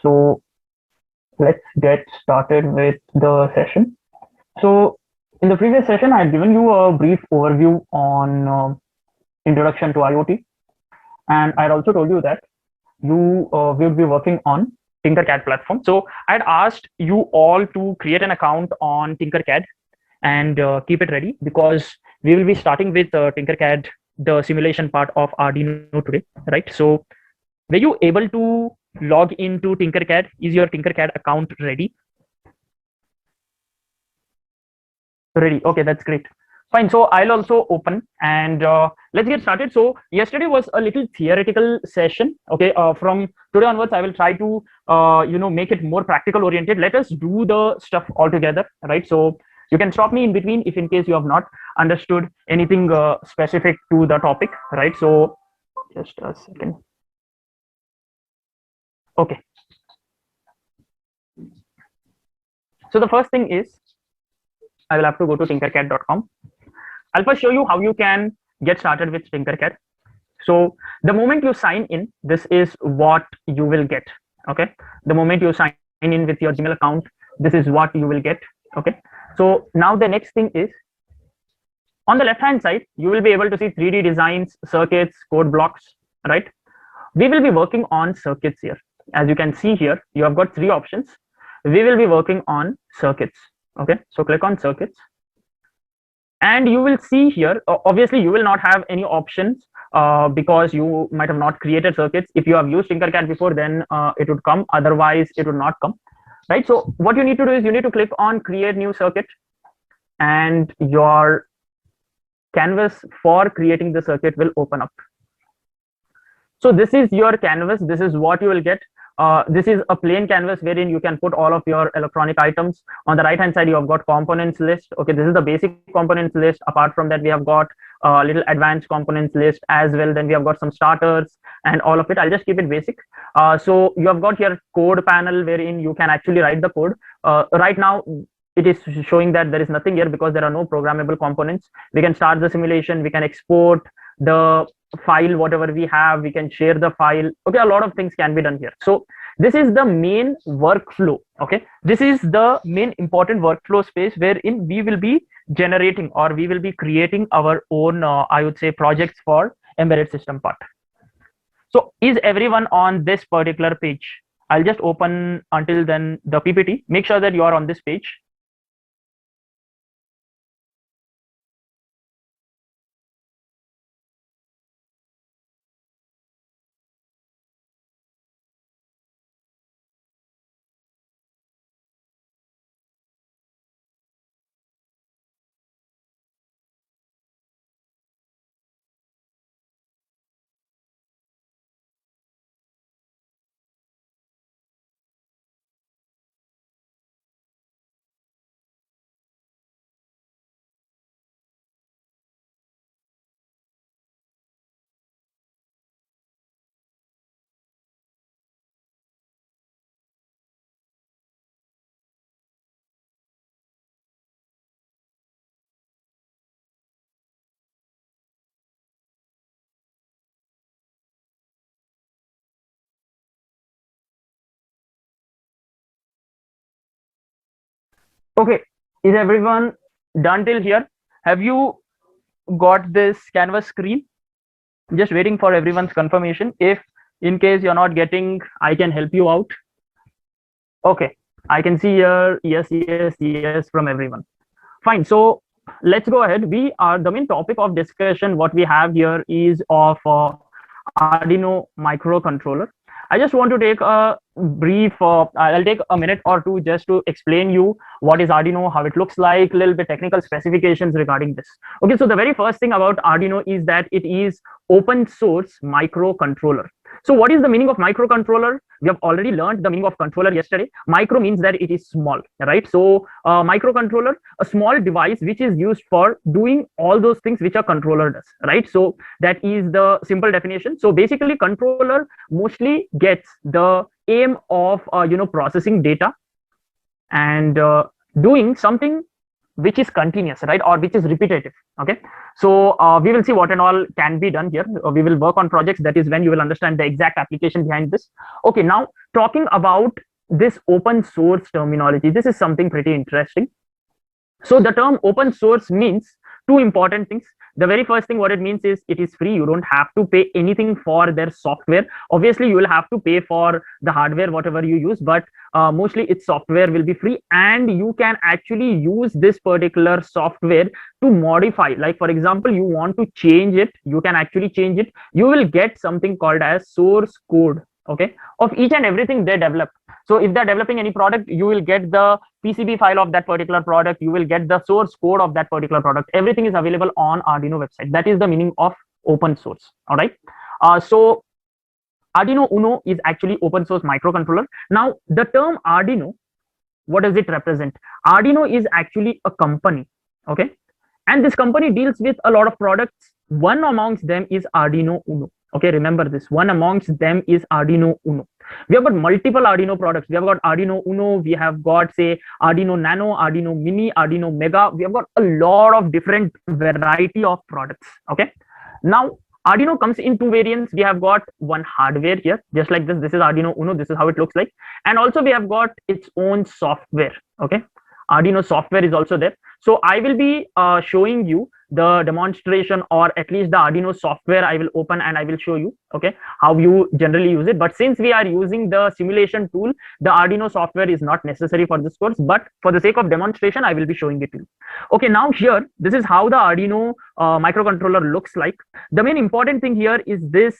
So let's get started with the session. So in the previous session, I had given you a brief overview on introduction to IoT, and I had also told you that you will be working on Tinkercad platform. So I had asked you all to create an account on Tinkercad and keep it ready because we will be starting with Tinkercad, the simulation part of Arduino today, right? So were you able to log into Tinkercad? Is your Tinkercad account ready? Ready. Okay, that's great. Fine. So I'll also open and let's get started. So yesterday was a little theoretical session. Okay. From today onwards, I will try to make it more practical oriented. Let us do the stuff all together, right? So you can stop me in between if in case you have not understood anything specific to the topic, right? So just a second. Okay. So the first thing is I will have to go to tinkercad.com. I'll first show you how you can get started with Tinkercad. So the moment you sign in, this is what you will get. Okay. The moment you sign in with your Gmail account, this is what you will get. Okay. So now the next thing is on the left hand side, you will be able to see 3D designs, circuits, code blocks, right? We will be working on circuits here. As you can see here, you have got three options. We will be working on circuits. Okay. So click on circuits. And you will see here, obviously you will not have any options because you might have not created circuits. If you have used Tinkercad before, then it would come, otherwise it would not come, right? So what you need to do is you need to click on create new circuit and your canvas for creating the circuit will open up. So this is your canvas. This is what you will get. This is a plain canvas wherein you can put all of your electronic items. On the right hand side, you have got components list. Okay, this is the basic components list. Apart from that, we have got a little advanced components list as well. Then we have got some starters and all of it. I'll just keep it basic. So you have got here code panel wherein you can actually write the code. Right now, it is showing that there is nothing here because there are no programmable components. We can start the simulation. We can export the file, whatever we have, we can share the file. Okay, a lot of things can be done here. So this is the main workflow. Okay, this is the main important workflow space wherein we will be generating or we will be creating our own I would say projects for embedded system part. So is everyone on this particular page? I'll just open until then the PPT. Make sure that you are on this page. Okay, is everyone done till here? Have you got this canvas screen? Just waiting for everyone's confirmation. If in case you're not getting, I can help you out. Okay, I can see here yes, yes, yes from everyone. Fine. So let's go ahead. We are the main topic of discussion. What we have here is of Arduino microcontroller. I just want to take a brief, I'll take a minute or two just to explain you what is Arduino, how it looks like, a little bit technical specifications regarding this. Okay, so the very first thing about Arduino is that it is open source microcontroller. So what is the meaning of microcontroller? We have already learned the meaning of controller yesterday. Micro means that it is small, right? So microcontroller, a small device which is used for doing all those things which a controller does, right? So that is the simple definition. So basically controller mostly gets the aim of processing data and doing something which is continuous, right, or which is repetitive. Okay, so we will see what and all can be done here. We will work on projects. That is when you will understand the exact application behind this. Okay, now talking about this open source terminology, this is something pretty interesting. So the term open source means two important things. The very first thing what it means is it is free. You don't have to pay anything for their software. Obviously you will have to pay for the hardware whatever you use, but mostly its software will be free, and you can actually use this particular software to modify. Like for example, you want to change it, you can actually change it. You will get something called as source code, okay, of each and everything they develop. So if they're developing any product, you will get the PCB file of that particular product, you will get the source code of that particular product. Everything is available on Arduino website. That is the meaning of open source. All right. So Arduino Uno is actually open source microcontroller. Now the term Arduino, what does it represent? Arduino is actually a company, okay, and this company deals with a lot of products. One amongst them is Arduino Uno. Okay, remember this, one amongst them is Arduino Uno. We have got multiple Arduino products. We have got Arduino Uno, we have got say Arduino Nano, Arduino Mini, Arduino Mega. We have got a lot of different variety of products. Okay, now Arduino comes in two variants. We have got one hardware here, just like this. This is Arduino Uno. This is how it looks like. And also we have got its own software. Okay, Arduino software is also there. So I will be showing you the demonstration, or at least the Arduino software I will open and I will show you, okay, how you generally use it. But since we are using the simulation tool, the Arduino software is not necessary for this course, but for the sake of demonstration, I will be showing it to you. Okay, now here, this is how the Arduino microcontroller looks like. The main important thing here is this.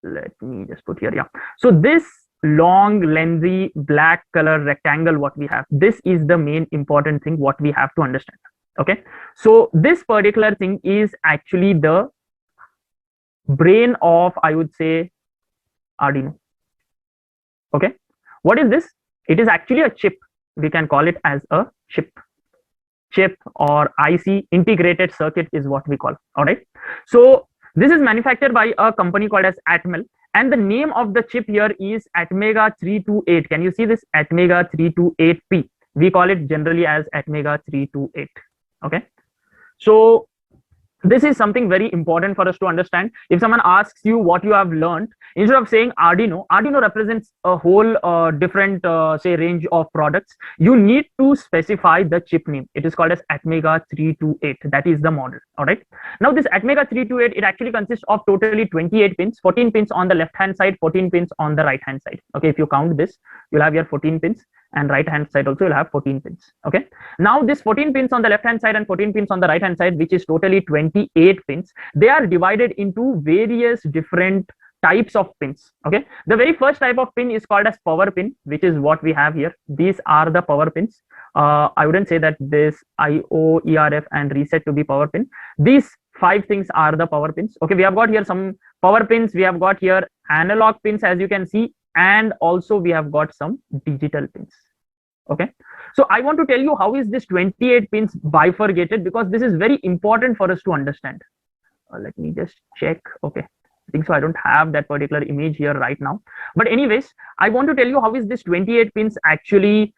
Let me just put here, yeah. So this long lengthy black color rectangle what we have, this is the main important thing what we have to understand. Okay, so this particular thing is actually the brain of, I would say, Arduino. Okay, what is this? It is actually a chip. We can call it as a chip or IC, integrated circuit is what we call. All right, so this is manufactured by a company called as Atmel, and the name of the chip here is Atmega 328. Can you see this? Atmega 328P. We call it generally as Atmega 328. Okay, so this is something very important for us to understand. If someone asks you what you have learned, instead of saying Arduino, Arduino represents a whole different say range of products. You need to specify the chip name. It is called as Atmega 328. That is the model. All right, now this Atmega 328, it actually consists of totally 28 pins, 14 pins on the left hand side, 14 pins on the right hand side. Okay, if you count this, you'll have here 14 pins, and right hand side also you'll have 14 pins. Okay, now this 14 pins on the left hand side and 14 pins on the right hand side, which is totally 28 pins, they are divided into various different types of pins. Okay, the very first type of pin is called as power pin, which is what we have here. These are the power pins. I wouldn't say that this IO, ERF and reset to be power pin. These 5 things are the power pins. Okay, we have got here some power pins, we have got here analog pins as you can see, and also we have got some digital pins. Okay, so I want to tell you how is this 28 pins bifurcated, because this is very important for us to understand. Let me just check. Okay, I think so. I don't have that particular image here right now, but anyways, I want to tell you how is this 28 pins actually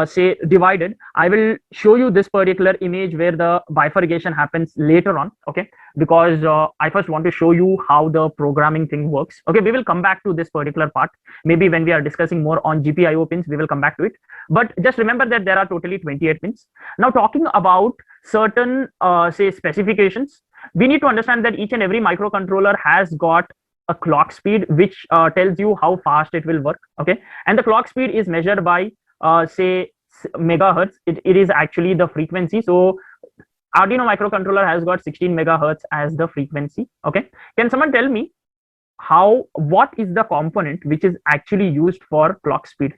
say divided. I will show you this particular image where the bifurcation happens later on. Okay, because I first want to show you how the programming thing works. Okay, we will come back to this particular part. Maybe when we are discussing more on GPIO pins, we will come back to it. But just remember that there are totally 28 pins. Now talking about certain say specifications, we need to understand that each and every microcontroller has got a clock speed which tells you how fast it will work. Okay, and the clock speed is measured by say megahertz. It is actually the frequency. So Arduino microcontroller has got 16 megahertz as the frequency. Okay, can someone tell me what is the component which is actually used for clock speed?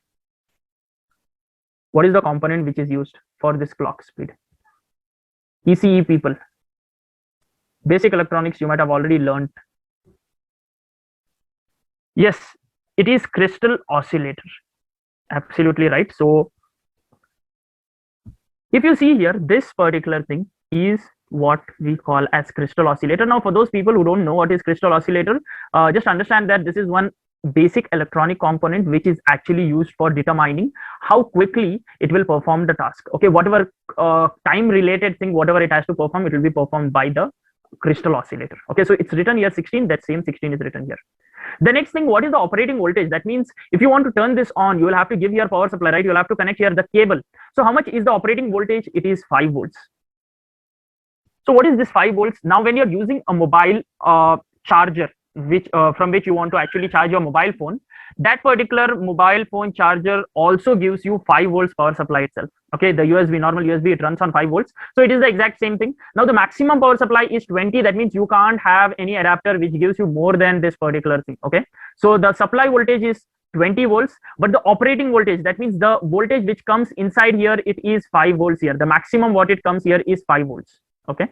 What is the component which is used for this clock speed? ECE people, basic electronics, you might have already learned. Yes, it is crystal oscillator. Absolutely right. So if you see here, this particular thing is what we call as crystal oscillator. Now for those people who don't know what is crystal oscillator, just understand that this is one basic electronic component which is actually used for determining how quickly it will perform the task. Okay, whatever time related thing, whatever it has to perform, it will be performed by the crystal oscillator. Okay, so it's written here 16, that same 16 is written here. The next thing, what is the operating voltage? That means if you want to turn this on, you will have to give your power supply, right? You will have to connect here the cable. So how much is the operating voltage? It is 5 volts. So what is this 5 volts? Now when you're using a mobile charger, which from which you want to actually charge your mobile phone, that particular mobile phone charger also gives you 5 volts power supply itself. Okay, the USB, normal USB, it runs on 5 volts. So it is the exact same thing. Now the maximum power supply is 20. That means you can't have any adapter which gives you more than this particular thing. Okay, so the supply voltage is 20 volts, but the operating voltage, that means the voltage which comes inside here, it is 5 volts here. The maximum what it comes here is 5 volts. Okay,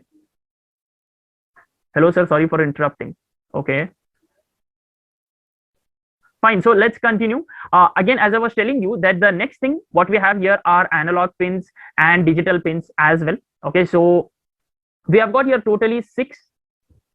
hello sir, sorry for interrupting. Okay, fine. So let's continue. Again, as I was telling you, that the next thing what we have here are analog pins and digital pins as well. Okay, so we have got here totally 6.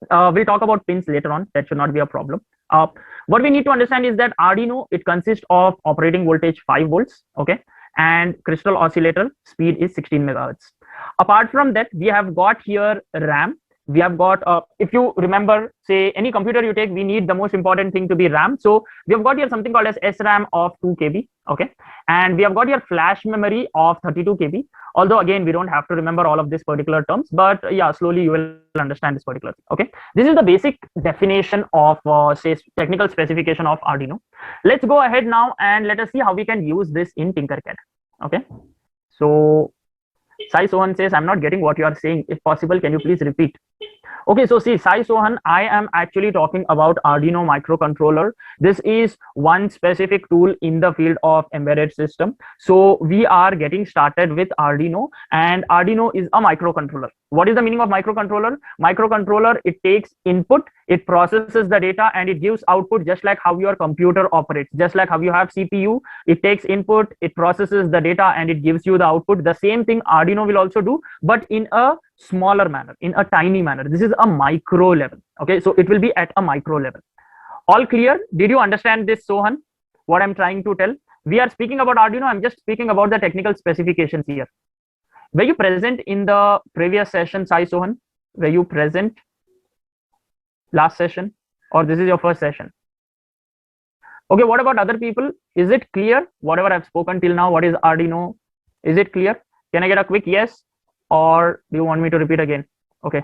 We'll talk about pins later on, that should not be a problem. What we need to understand is that Arduino, it consists of operating voltage 5 volts. Okay, and crystal oscillator speed is 16 megahertz. Apart from that, we have got here RAM. We have got, if you remember, say any computer you take, we need the most important thing to be RAM. So we have got here something called as SRAM of 2 KB. Okay, and we have got here flash memory of 32 KB. Although again, we don't have to remember all of these particular terms, but yeah, slowly you will understand this particular thing. Okay, this is the basic definition of say technical specification of Arduino. Let's go ahead now and let us see how we can use this in Tinkercad. Okay, so Sai Sohan says, I'm not getting what you are saying. If possible, can you please repeat? Okay, so see, Sai Sohan, I am actually talking about Arduino microcontroller. This is one specific tool in the field of embedded system. So we are getting started with Arduino, and Arduino is a microcontroller. What is the meaning of microcontroller? Microcontroller, it takes input, it processes the data, and it gives output, just like how your computer operates. Just like how you have CPU, it takes input, it processes the data, and it gives you the output. The same thing Arduino will also do, but in a smaller manner, in a tiny manner. This is a micro level. Okay, so it will be at a micro level. All clear? Did you understand this, Sohan? What I'm trying to tell? We are speaking about Arduino. I'm just speaking about the technical specifications here. Were you present in the previous session, Sai Sohan? Were you present last session, or this is your first session? Okay, what about other people? Is it clear whatever I've spoken till now? What is Arduino? Is it clear? Can I get a quick yes, or do you want me to repeat again? Okay,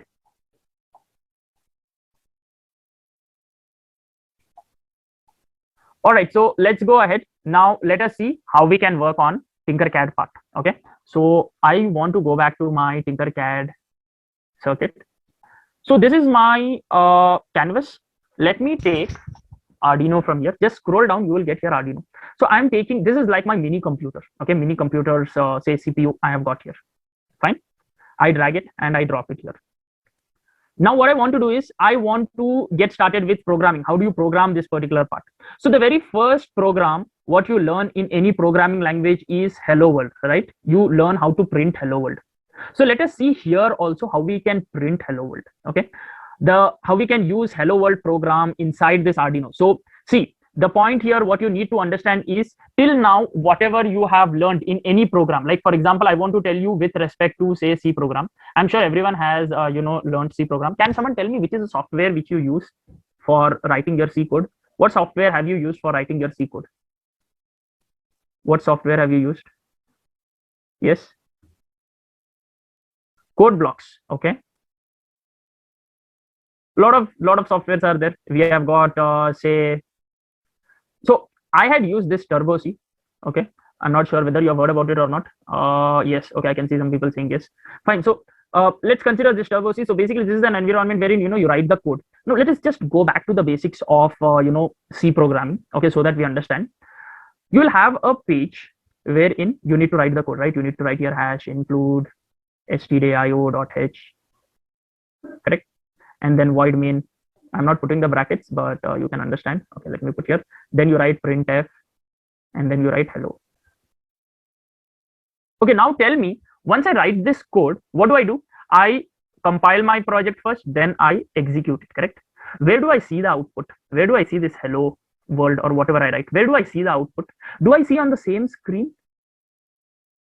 all right, so let's go ahead now. Let us see how we can work on Tinkercad part. Okay, so I want to go back to my Tinkercad circuit. So this is my canvas. Let me take Arduino from here. Just scroll down, you will get here Arduino. So I'm taking, this is like my mini computer. Okay, mini computers, say CPU I have got here. Fine, I drag it and I drop it here. Now what I want to do is I want to get started with programming. How do you program this particular part? So the very first program what you learn in any programming language is hello world, right? You learn how to print hello world. So let us see here also how we can print hello world. Okay, how we can use hello world program inside this Arduino. So see, the point here what you need to understand is, till now whatever you have learned in any program, like for example I want to tell you with respect to say C program. I'm sure everyone has learned C program. Can someone tell me which is the software which you use for writing your C code? What software have you used for writing your C code? What software have you used? Yes, Code Blocks. Okay, lot of softwares are there. We have got say, so I had used this Turbo C. Okay, I'm not sure whether you have heard about it or not. Yes, okay, I can see some people saying yes. Fine, so let's consider this Turbo C. So basically this is an environment wherein you write the code. Now let us just go back to the basics of C programming. Okay, so that we understand. You will have a page wherein you need to write the code, right? You need to write your hash include stdio.h, correct? And then void main. I'm not putting the brackets, but you can understand. Okay, let me put here. Then you write printf, and then you write hello. Okay, now tell me, once I write this code, what do? I compile my project first, then I execute it, correct? Where do I see the output? Where do I see this hello world or whatever I write, where do I see the output? Do I see on the same screen?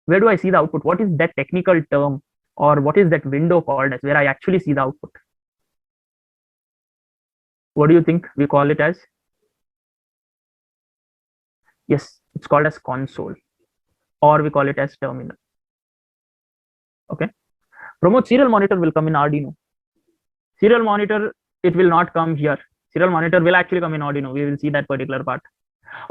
Where do I see the output? What is that technical term, or what is that window called as where I actually see the output? What do you think we call it as? Yes, it's called as console, or we call it as terminal. Okay. Pramod, serial monitor will come in Arduino. Serial monitor, it will not come here. Serial monitor will actually come in Arduino. We will see that particular part.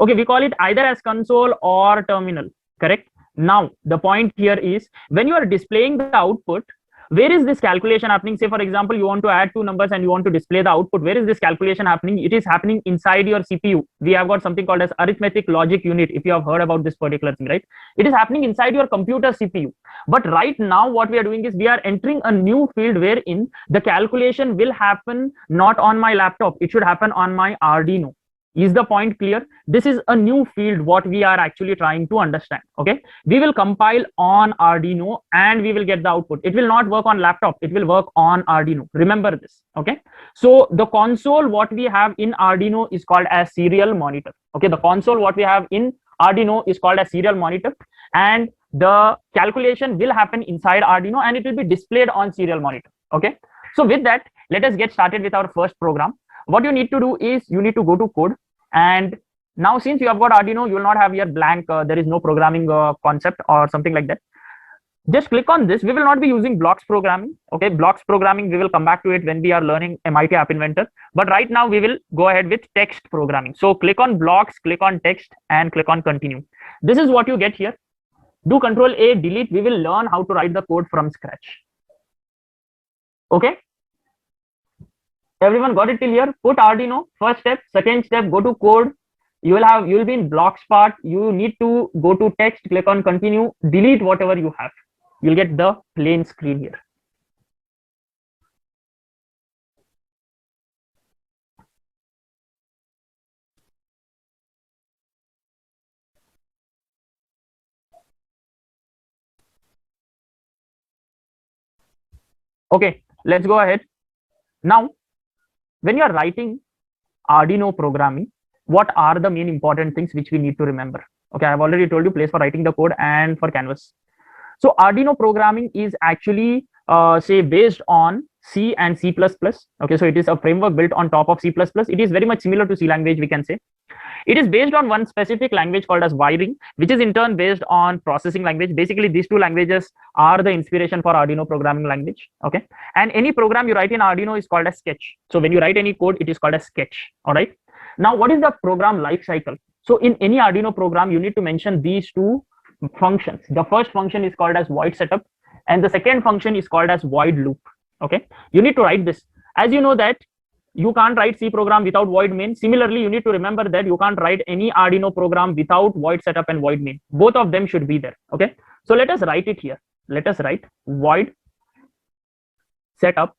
Okay, we call it either as console or terminal, correct? Now, the point here is when you are displaying the output, where is this calculation happening? Say, for example, you want to add two numbers and you want to display the output. Where is this calculation happening? It is happening inside your CPU. We have got something called as arithmetic logic unit. If you have heard about this particular thing, right? It is happening inside your computer CPU. But right now, what we are doing is we are entering a new field wherein the calculation will happen not on my laptop. It should happen on my Arduino. Is the point clear? This is a new field what we are actually trying to understand. Okay, we will compile on Arduino and we will get the output. It will not work on laptop, it will work on Arduino. Remember this. Okay, so the console what we have in Arduino is called as serial monitor. Okay, the console what we have in Arduino is called as serial monitor, and the calculation will happen inside Arduino and it will be displayed on serial monitor. Okay, so with that, let us get started with our first program. What you need to do is you need to go to code, and now since you have got Arduino, you will not have here blank, there is no programming concept or something like that. Just click on this. We will not be using blocks programming. Okay, blocks programming, we will come back to it when we are learning MIT App Inventor, but right now we will go ahead with text programming. So click on blocks, click on text, and click on continue. This is what you get here. Do Control A, delete. We will learn how to write the code from scratch. Okay, everyone got it till here? Put Arduino, first step. Second step, go to code. You will be in blocks part. You need to go to text, click on continue, delete whatever you have. You'll get the plain screen here. Okay, let's go ahead. Now, when you are writing Arduino programming, what are the main important things which we need to remember? Okay, I've already told you place for writing the code and for canvas. So Arduino programming is actually say based on C and C++. Okay, so it is a framework built on top of C++. It is very much similar to C language, we can say. It is based on one specific language called as wiring, which is in turn based on processing language. Basically, these two languages are the inspiration for Arduino programming language. Okay, and any program you write in Arduino is called as sketch. So when you write any code, it is called as sketch. All right. Now, what is the program life cycle? So in any Arduino program, you need to mention these two functions. The first function is called as void setup, and the second function is called as void loop. Okay, you need to write this. As you know that you can't write C program without void main. Similarly, you need to remember that you can't write any Arduino program without void setup and void main. Both of them should be there. Okay, so let us write it here. Let us write void setup.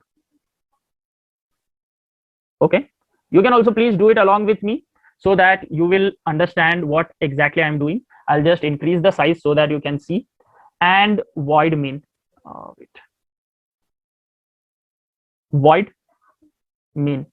Okay, you can also please do it along with me so that you will understand what exactly I'm doing. I'll just increase the size so that you can see. And void main. Wait. Void main.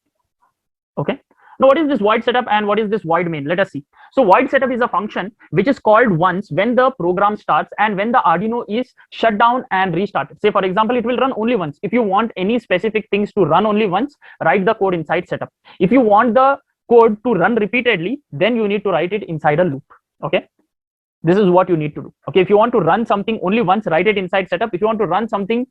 Okay, now what is this void setup and what is this void main? Let us see. So void setup is a function which is called once when the program starts and when the Arduino is shut down and restarted. Say for example, it will run only once. If you want any specific things to run only once, write the code inside setup. If you want the code to run repeatedly, then you need to write it inside a loop. Okay, this is what you need to do. Okay, if you want to run something only once, write it inside setup. If you want to run something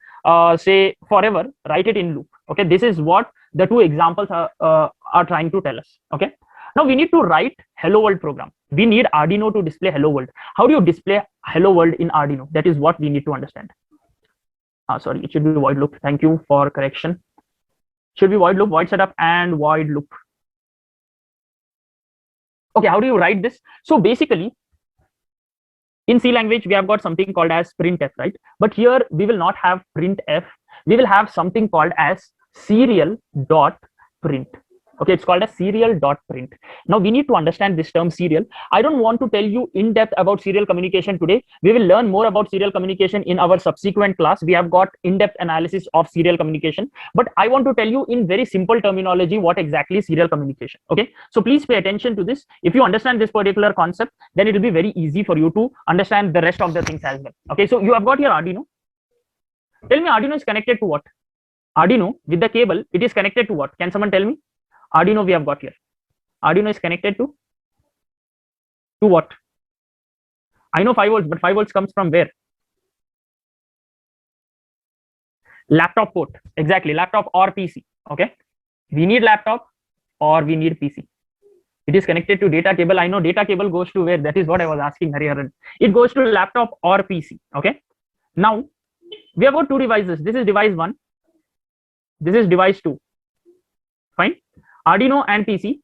say forever, write it in loop. Okay, this is what the two examples are trying to tell us. Okay, now we need to write hello world program. We need Arduino to display hello world. How do you display hello world in Arduino? That is what we need to understand. Sorry, it should be void loop. Thank you for correction. Should be void loop, void setup, and void loop. Okay, how do you write this? So basically, in C language, we have got something called as printf, right? But here we will not have printf. We will have something called as serial dot print. Okay, it's called as serial.print. Now we need to understand this term serial. I don't want to tell you in depth about serial communication today. We will learn more about serial communication in our subsequent class. We have got in-depth analysis of serial communication, but I want to tell you in very simple terminology what exactly is serial communication. Okay, so please pay attention to this. If you understand this particular concept, then it will be very easy for you to understand the rest of the things as well. Okay, so you have got your Arduino. Tell me, Arduino is connected to what? Arduino with the cable, it is connected to what? Can someone tell me? Arduino we have got here. Arduino is connected to what? I know 5 volts, but 5 volts comes from where? Laptop port. Exactly, laptop or PC. Okay, we need laptop or we need PC. It is connected to data cable. I know data cable goes to where? That is what I was asking earlier. It goes to laptop or PC. Okay, now we have got two devices. This is device 1. This is device 2. Fine. Arduino and PC,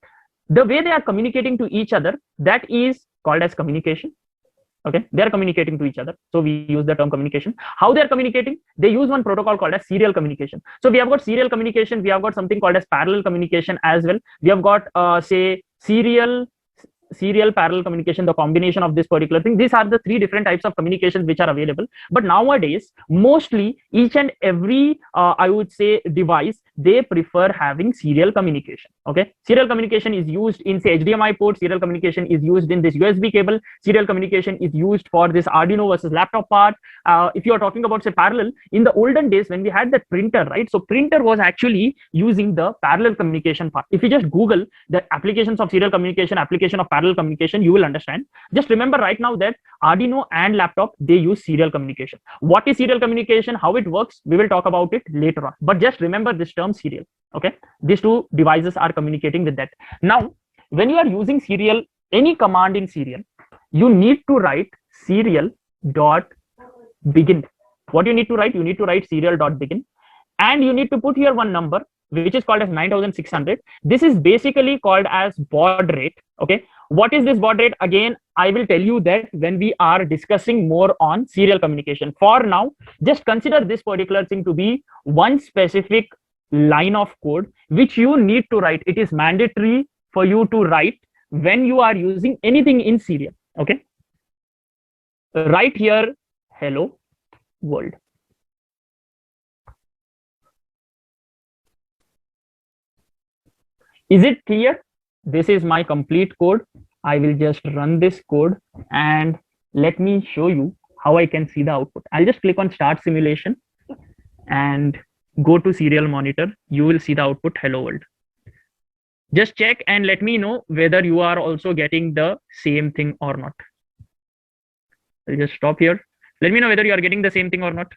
the way they are communicating to each other, that is called as communication. Okay, they are communicating to each other, so we use the term communication. How they are communicating? They use one protocol called as serial communication. So we have got serial communication, we have got something called as parallel communication as well. We have got say serial parallel communication, the combination of this particular thing. These are the 3 different types of communications which are available. But nowadays, mostly each and every I would say device, they prefer having serial communication. Okay, serial communication is used in say HDMI port, serial communication is used in this USB cable, serial communication is used for this Arduino versus laptop part. If you are talking about say parallel, in the olden days when we had that printer, right? So printer was actually using the parallel communication part. If you just Google the applications of serial communication, application of parallel communication, you will understand. Just remember right now that Arduino and laptop, they use serial communication. What is serial communication, how it works, we will talk about it later on, but just remember this term serial. Okay, these 2 devices are communicating with that. Now when you are using serial, any command in serial, you need to write serial dot begin. What you need to write? You need to write serial dot begin, and you need to put here one number which is called as 9600. This is basically called as baud rate. Okay, what is this baud rate? Again, I will tell you that when we are discussing more on serial communication. For now, just consider this particular thing to be one specific line of code which you need to write. It is mandatory for you to write when you are using anything in serial. Okay, right here, hello world. Is it clear? This is my complete code. I will just run this code and let me show you how I can see the output. I'll just click on start simulation and go to serial monitor. You will see the output hello world. Just check and let me know whether you are also getting the same thing or not. I'll just stop here. Let me know whether you are getting the same thing or not.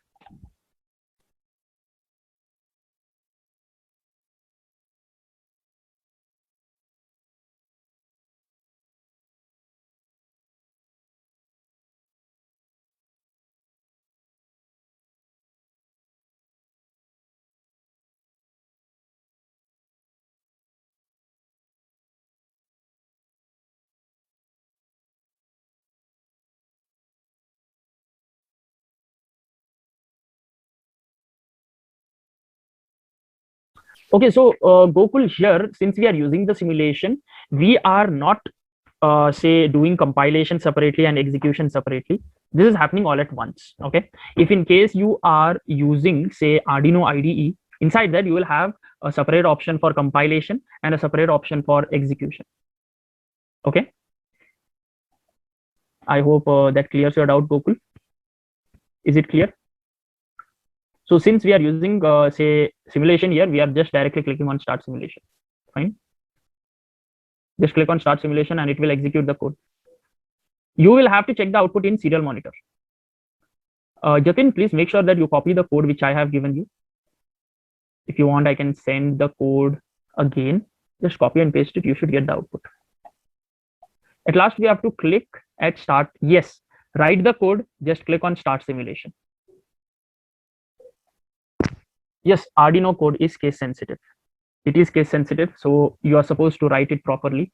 Okay, so Gokul, here, since we are using the simulation, we are not say doing compilation separately and execution separately. This is happening all at once. Okay, if in case you are using say Arduino IDE, inside that you will have a separate option for compilation and a separate option for execution. Okay, I hope that clears your doubt, Gokul. Is it clear? So since we are using say simulation here, we are just directly clicking on start simulation. Fine, just click on start simulation and it will execute the code. You will have to check the output in serial monitor. Jatin, please make sure that you copy the code which I have given you. If you want, I can send the code again. Just copy and paste it. You should get the output. At last, we have to click at start. Yes, write the code. Just click on start simulation. Yes, Arduino code is case sensitive. It is case sensitive, so you are supposed to write it properly.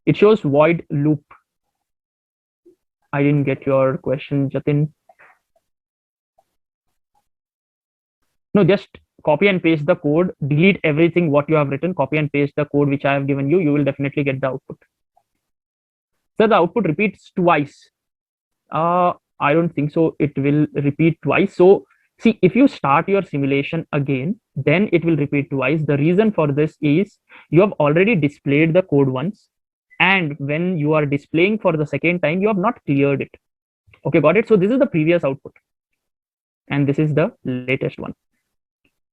It shows void loop. I didn't get your question, Jatin. No, just copy and paste the code, delete everything what you have written, copy and paste the code which I have given you, you will definitely get the output. So the output repeats twice. I don't think so. It will repeat twice. So see, if you start your simulation again, then it will repeat twice. The reason for this is you have already displayed the code once, and when you are displaying for the second time, you have not cleared it. Okay, got it? So this is the previous output, and this is the latest one.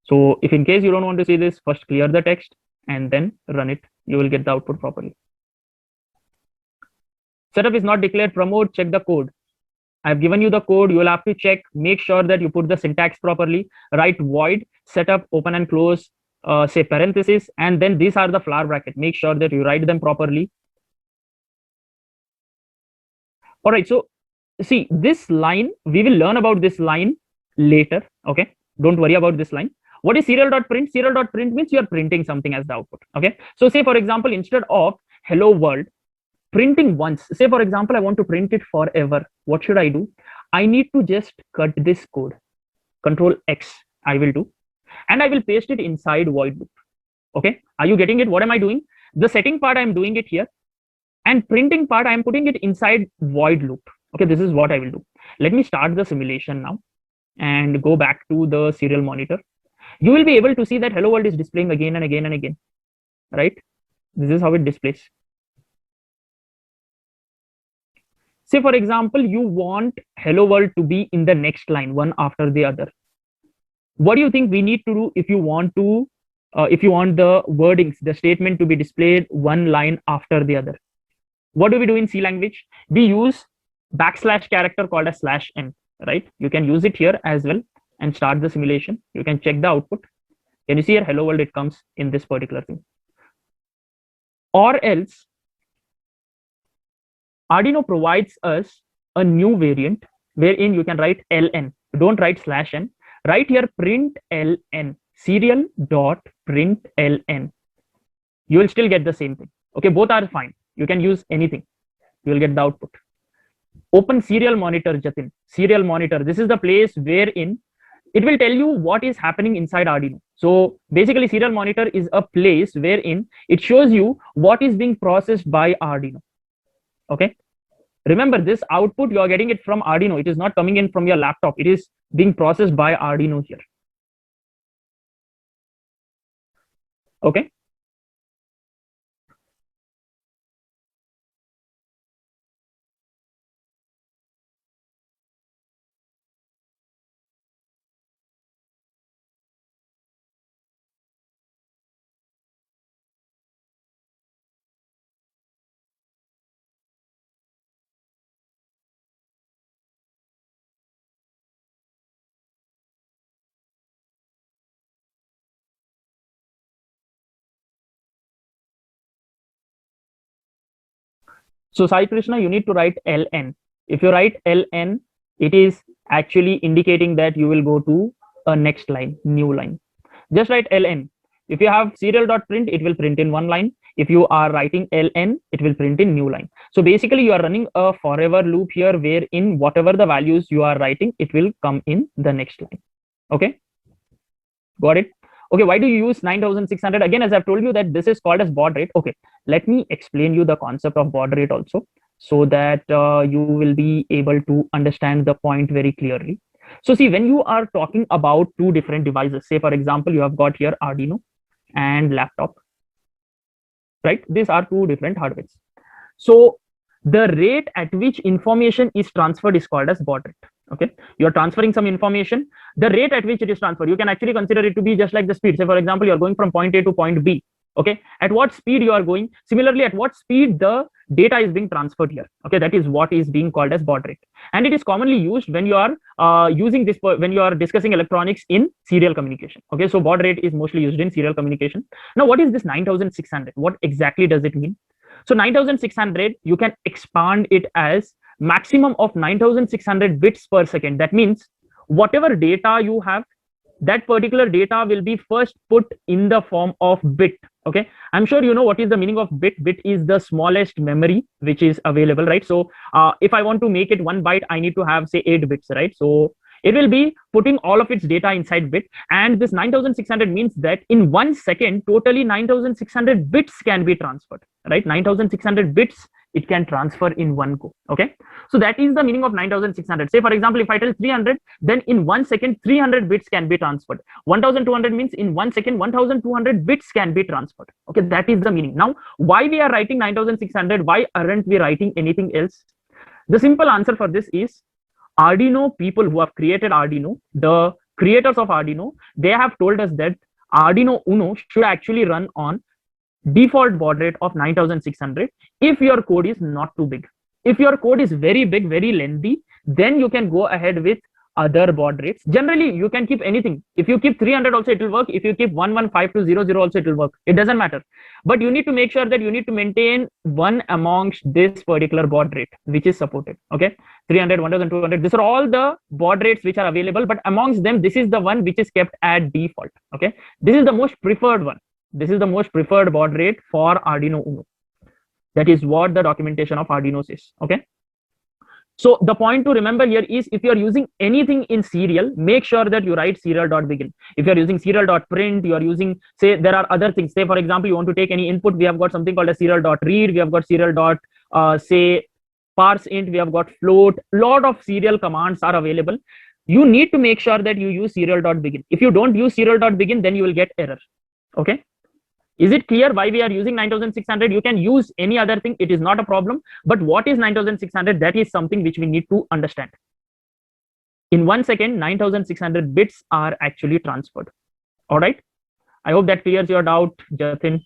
So if in case you don't want to see this, first clear the text and then run it. You will get the output properly. Setup is not declared promote, check the code. I've given you the code. You will have to check, make sure that you put the syntax properly, write void, setup, open and close, say parenthesis, and then these are the flower bracket. Make sure that you write them properly. All right, so see this line, we will learn about this line later. Okay, don't worry about this line. What is serial.print? Serial.print means you are printing something as the output. Okay, so say for example, instead of hello world, printing once, say for example, I want to print it forever. What should I do? I need to just cut this code, Control X I will do, and I will paste it inside void loop. Okay, are you getting it? What am I doing? The setting part I'm doing it here, and printing part I'm putting it inside void loop. Okay, this is what I will do. Let me start the simulation now and go back to the serial monitor. You will be able to see that hello world is displaying again and again and again, right? This is how it displays. Say for example, you want hello world to be in the next line, one after the other. What do you think we need to do if you want to, if you want the wordings, the statement to be displayed one line after the other? What do we do in C language? We use backslash character called as /n, right? You can use it here as well and start the simulation. You can check the output. Can you see here, hello world, it comes in this particular thing. Or else, Arduino provides us a new variant wherein you can write ln. Don't write /n. Write here print ln, serial dot print ln. You will still get the same thing. Okay, both are fine. You can use anything. You will get the output. Open serial monitor, Jatin. Serial monitor. This is the place wherein it will tell you what is happening inside Arduino. So basically, serial monitor is a place wherein it shows you what is being processed by Arduino. Okay, remember this output you are getting it from Arduino. It is not coming in from your laptop. It is being processed by Arduino here. Okay, so Sai Krishna, you need to write ln. If you write ln, it is actually indicating that you will go to a next line, new line. Just write ln. If you have serial.print, it will print in one line. If you are writing ln, it will print in new line. So basically, you are running a forever loop here wherein whatever the values you are writing, it will come in the next line. Okay, got it? Okay, why do you use 9600? Again, as I've told you that this is called as baud rate. Okay, let me explain you the concept of baud rate also, so that you will be able to understand the point very clearly. So see, when you are talking about two different devices, say for example, you have got here Arduino and laptop, right? These are two different hardwares. So the rate at which information is transferred is called as baud rate. Okay, you're transferring some information. The rate at which it is transferred, you can actually consider it to be just like the speed. Say for example, you're going from point A to point B. Okay, at what speed you are going, similarly at what speed the data is being transferred here. Okay, that is what is being called as baud rate, and it is commonly used when you are using this, when you are discussing electronics in serial communication. Okay, so baud rate is mostly used in serial communication. Now what is this 9600? What exactly does it mean? So 9600, you can expand it as maximum of 9600 bits per second. That means whatever data you have, that particular data will be first put in the form of bit. Okay, I'm sure you know what is the meaning of bit. Bit is the smallest memory which is available, right? So if I want to make it 1 byte, I need to have say 8 bits, right? So It will be putting all of its data inside bit, and this 9600 means that in 1 second totally 9600 bits can be transferred, right? 9600 bits it can transfer in one go. Okay, so that is the meaning of 9600. Say for example, if I tell 300, then in 1 second 300 bits can be transferred. 1200 means in 1 second 1200 bits can be transferred. Okay, that is the meaning. Now why we are writing 9600? Why aren't we writing anything else? The simple answer for this is Arduino people who have created Arduino, the creators of Arduino, they have told us that Arduino Uno should actually run on default baud rate of 9600 if your code is not too big. If your code is very big, very lengthy, then you can go ahead with other baud rates. Generally, you can keep anything. If you keep 300 also, it will work. If you keep 115200 also, it will work. It doesn't matter. But you need to make sure that you need to maintain one amongst this particular baud rate, which is supported. Okay, 300, 1200. These are all the baud rates which are available. But amongst them, this is the one which is kept at default. Okay, this is the most preferred one. This is the most preferred baud rate for Arduino Uno. That is what the documentation of Arduino says. Okay. So the point to remember here is if you are using anything in serial, make sure that you write serial.begin. If you are using serial.print, you are using, say, there are other things. Say, for example, you want to take any input. We have got something called a serial.read. We have got serial. Say, parse int. We have got float. Lot of serial commands are available. You need to make sure that you use serial.begin. If you don't use serial.begin, then you will get error. Okay. Is it clear why we are using 9600? You can use any other thing. It is not a problem. But what is 9600? That is something which we need to understand. In 1 second, 9600 bits are actually transferred. All right. I hope that clears your doubt, Jatin.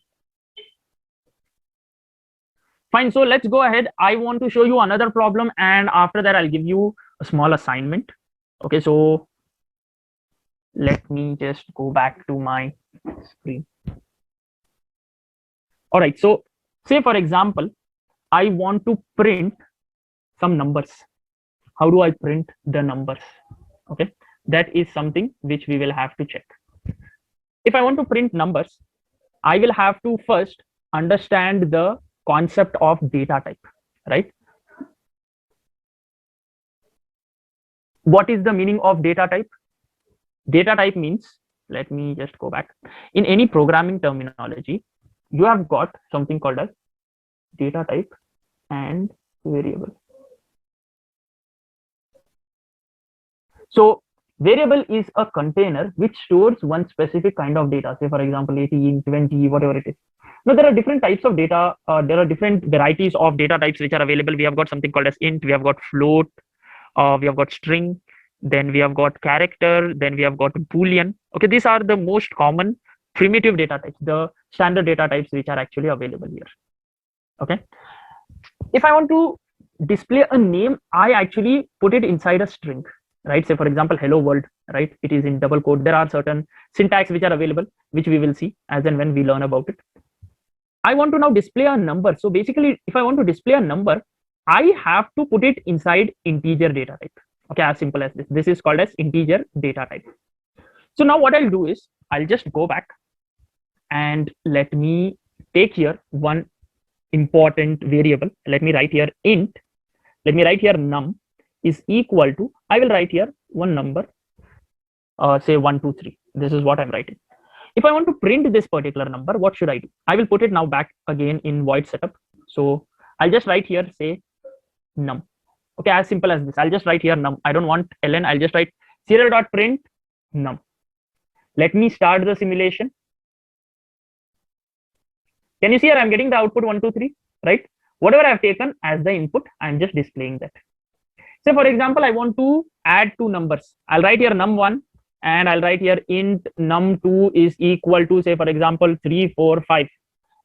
Fine. So let's go ahead. I want to show you another problem. And after that, I'll give you a small assignment. Okay. So let me just go back to my screen. All right, so say for example, I want to print some numbers. How do I print the numbers? Okay, that is something which we will have to check. If I want to print numbers, I will have to first understand the concept of data type, right? What is the meaning of data type? Data type means, let me just go back. In any programming terminology, you have got something called as data type and variable. So variable is a container which stores one specific kind of data. Say for example, 18, 20, whatever it is. Now there are different types of data. There are different varieties of data types which are available. We have got something called as int. We have got float. We have got string. Then we have got character. Then we have got boolean. Okay, these are the most common primitive data types, the standard data types which are actually available here. Okay, if I want to display a name, I actually put it inside a string, right? Say for example, hello world, right? It is in double quote. There are certain syntax which are available, which we will see as and when we learn about it. I want to now display a number. So basically, if I want to display a number, I have to put it inside integer data type. Okay, as simple as this. This is called as integer data type. So now what I'll do is I'll just go back and let me take here one important variable. Let me write here int. Let me write here num is equal to, I will write here one number, say 1, 2, 3. This is what I'm writing. If I want to print this particular number, what should I do? I will put it now back again in void setup. So I'll just write here, say num. Okay, as simple as this. I'll just write here num. I don't want ln. I'll just write serial.print num. Let me start the simulation. Can you see here? I'm getting the output 1, 2, 3, right? Whatever I've taken as the input, I'm just displaying that. Say for example, I want to add two numbers. I'll write here num1 and I'll write here int num2 is equal to, say for example, 3, 4, 5.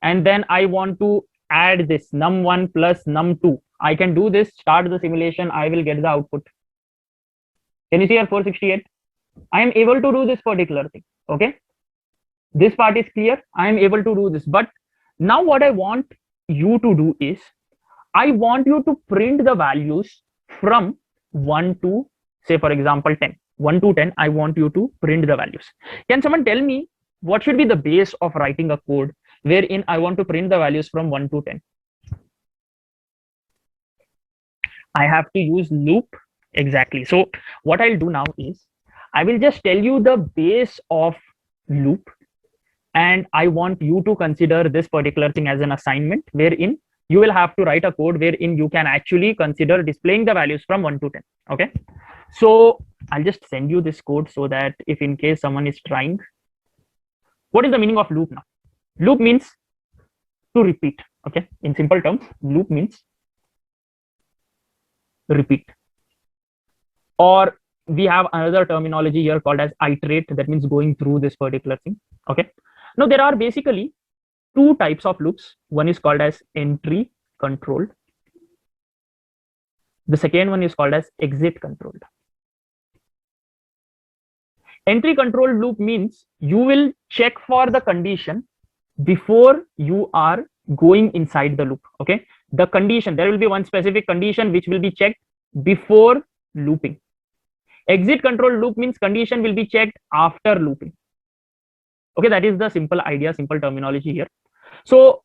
And then I want to add this num1 plus num2. I can do this, start the simulation, I will get the output. Can you see here 468? I am able to do this particular thing. Okay. This part is clear. I am able to do this. But now what I want you to do is, I want you to print the values from 1 to, say for example, 10. 1 to 10, I want you to print the values. Can someone tell me what should be the base of writing a code wherein I want to print the values from 1 to 10? I have to use loop Exactly. So what I'll do now is I will just tell you the base of loop, and I want you to consider this particular thing as an assignment wherein you will have to write a code wherein you can actually consider displaying the values from 1 to 10. Okay. So I'll just send you this code so that if in case someone is trying, what is the meaning of loop now? Loop means to repeat. Okay. In simple terms, loop means repeat. Or we have another terminology here called as iterate, that means going through this particular thing. Okay. Now there are basically two types of loops. One is called as entry controlled. The second one is called as exit controlled. Entry controlled loop means you will check for the condition before you are going inside the loop. Okay. The condition, there will be one specific condition which will be checked before looping. Exit control loop means condition will be checked after looping. Okay, that is the simple idea, simple terminology here. So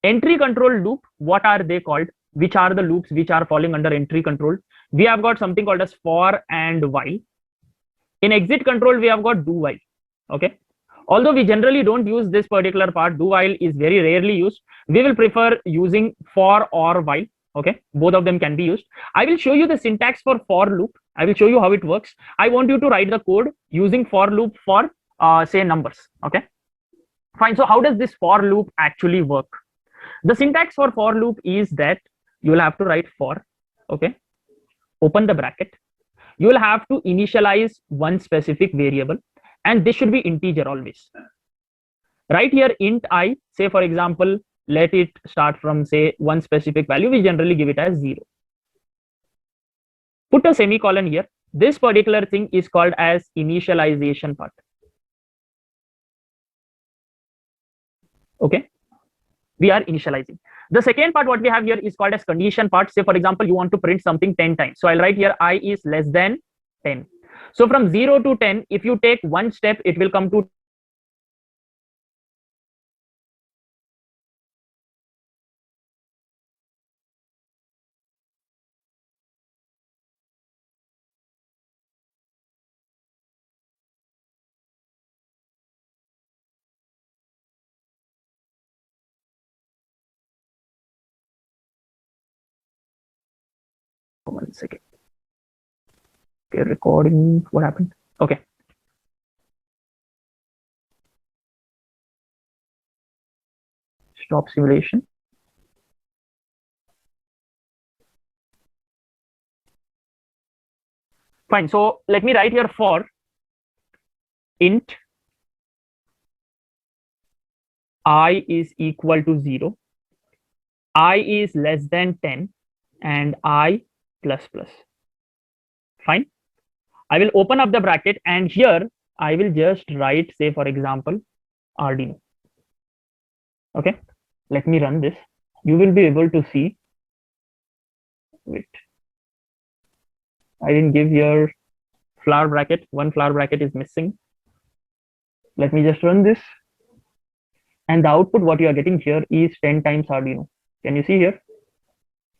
entry control loop, what are they called? Which are the loops which are falling under entry control? We have got something called as for and while. In exit control, we have got do while. Okay. Although we generally don't use this particular part, do while is very rarely used. We will prefer using for or while. Okay, both of them can be used. I will show you the syntax for loop. I will show you how it works. I want you to write the code using for loop for say numbers. Okay, fine. So how does this for loop actually work? The syntax for loop is that you will have to write for. Okay, open the bracket. You will have to initialize one specific variable, and this should be integer always. Right here int I, say for example, let it start from say one specific value. We generally give it as 0. Put a semicolon here. This particular thing is called as initialization part. Okay, we are initializing. The second part what we have here is called as condition part. Say for example, you want to print something 10 times. So I'll write here I is less than 10. So from 0 to 10, if you take one step, it will come to one second. Okay, recording. What happened? Okay. Stop simulation. Fine. So let me write here for int I is equal to 0, I is less than 10, and I plus plus. Fine. I will open up the bracket, and here I will just write, say for example, Arduino. Okay, let me run this. You will be able to see. Wait, I didn't give your flower bracket. One flower bracket is missing. Let me just run this, and the output what you are getting here is 10 times Arduino. Can you see here?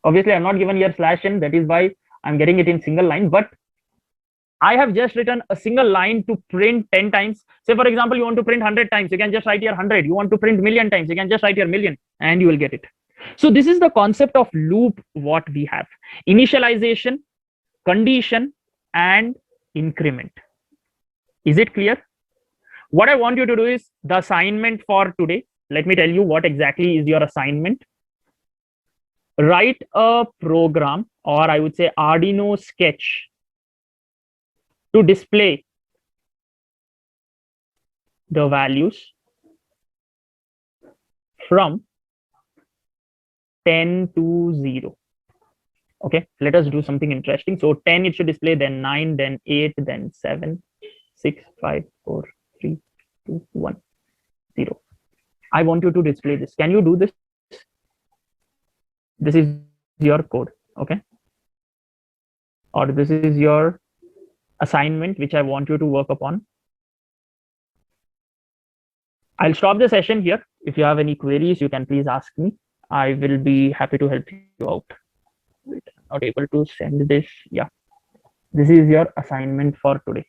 Obviously I'm not given here /n, that is why I'm getting it in single line, but I have just written a single line to print 10 times. Say for example, you want to print 100 times, you can just write here 100. You want to print million times, you can just write here million, and you will get it. So this is the concept of loop what we have: initialization, condition, and increment. Is it clear? What I want you to do is the assignment for today. Let me tell you what exactly is your assignment. Write a program, or I would say Arduino sketch, to display the values from 10 to 0. Okay, let us do something interesting. So 10 it should display, then 9, then 8, then 7, 6, 5, 4, 3, 2, 1, 0. I want you to display this. Can you do this? This is your code. Okay, or this is your assignment which I want you to work upon. I'll stop the session here. If you have any queries, you can please ask me. I will be happy to help you out. Wait, I'm not able to send this. Yeah. This is your assignment for today.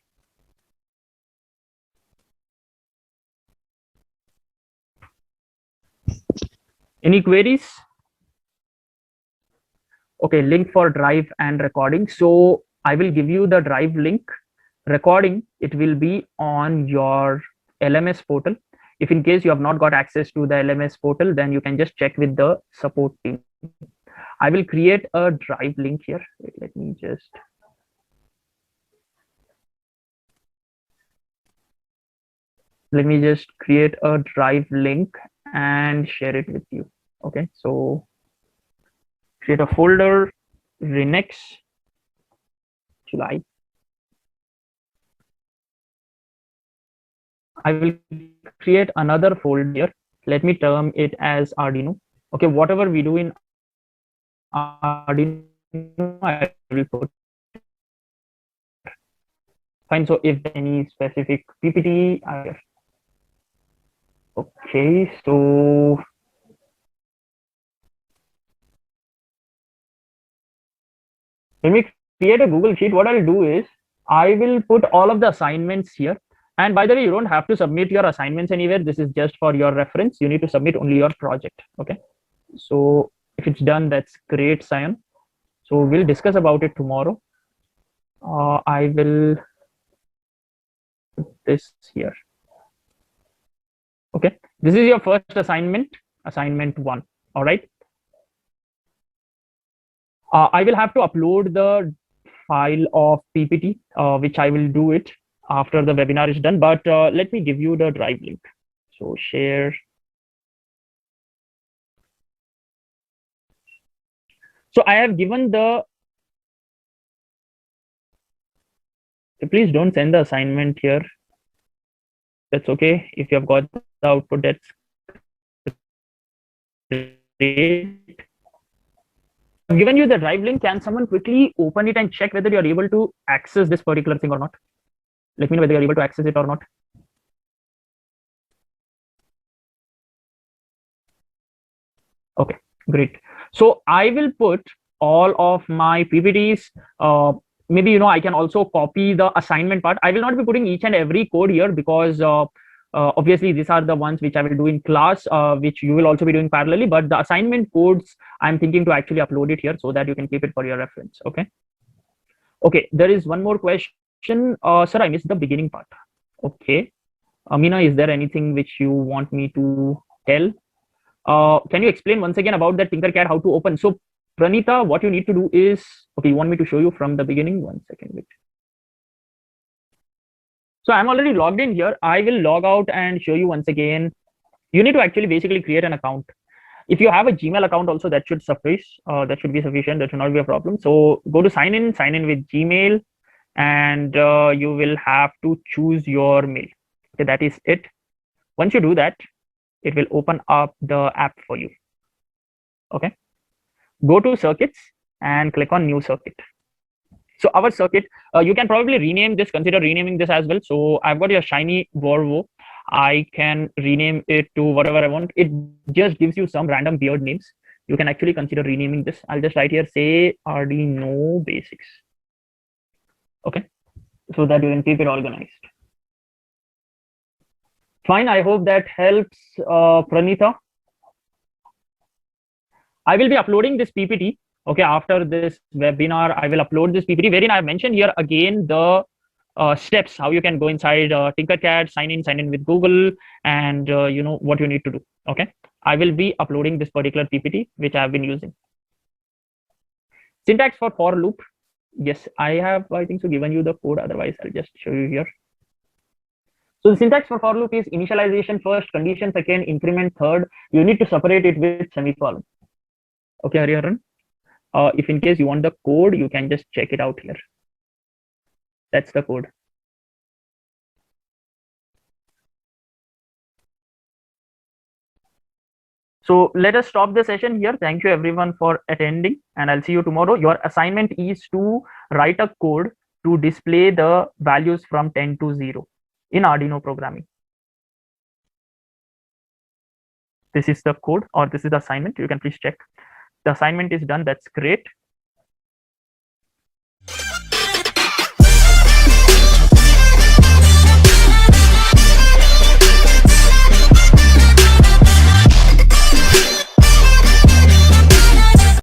Any queries? Okay, link for drive and recording. So I will give you the drive link. Recording, it will be on your LMS portal. If in case you have not got access to the LMS portal, then you can just check with the support team. I will create a drive link here. Wait, let me just create a drive link and share it with you. Okay, so create a folder, Linux July. I will create another folder here. Let me term it as Arduino. Okay, whatever we do in Arduino, I will put. Fine. So if any specific PPT, okay. So when we create a Google Sheet, what I'll do is I will put all of the assignments here. And by the way, you don't have to submit your assignments anywhere. This is just for your reference. You need to submit only your project. Okay. So if it's done, that's great, Sion. So we'll discuss about it tomorrow. I will put this here. Okay. This is your first assignment, assignment 1. All right. I will have to upload the file of PPT, which I will do it after the webinar is done. But let me give you the drive link. So share. So I have given the. Please don't send the assignment here. That's okay. If you have got the output, that's great. I've given you the drive link. Can someone quickly open it and check whether you're able to access this particular thing or not? Let me know whether you're able to access it or not. Okay, great. So I will put all of my PPTs. Maybe I can also copy the assignment part. I will not be putting each and every code here because obviously these are the ones which I will do in class, which you will also be doing parallelly. But the assignment codes, I'm thinking to actually upload it here so that you can keep it for your reference. Okay. Okay. There is one more question. Sir, I missed the beginning part. Okay. Amina, is there anything which you want me to tell? Can you explain once again about the Tinkercad, how to open? So Pranita, what you need to do is, okay, you want me to show you from the beginning? 1 second. Wait. So I'm already logged in here. I will log out and show you once again. You need to actually basically create an account. If you have a Gmail account also, that should suffice. That should be sufficient. That should not be a problem. So go to sign in with Gmail, and you will have to choose your mail. Okay, that is it. Once you do that, it will open up the app for you. Okay. Go to circuits and click on new circuit. So our circuit, you can probably rename this, consider renaming this as well. So I've got your shiny Volvo. I can rename it to whatever I want. It just gives you some random weird names. You can actually consider renaming this. I'll just write here, say Arduino Basics. Okay, so that you can keep it organized. Fine, I hope that helps, Pranita. I will be uploading this PPT. Okay, after this webinar, I will upload this PPT wherein I mentioned here again the steps, how you can go inside Tinkercad, sign in with Google, and what you need to do. Okay, I will be uploading this particular PPT which I have been using. Syntax for loop. Yes, I have, I think so, given you the code. Otherwise, I'll just show you here. So the syntax for loop is initialization first, condition second, increment third. You need to separate it with semicolon. Okay, Hariharan. If in case you want the code, you can just check it out here. That's the code. So let us stop the session here. Thank you everyone for attending, and I'll see you tomorrow. Your assignment is to write a code to display the values from 10 to 0 in Arduino programming. This is the code, or this is the assignment. You can please check. The assignment is done. That's great.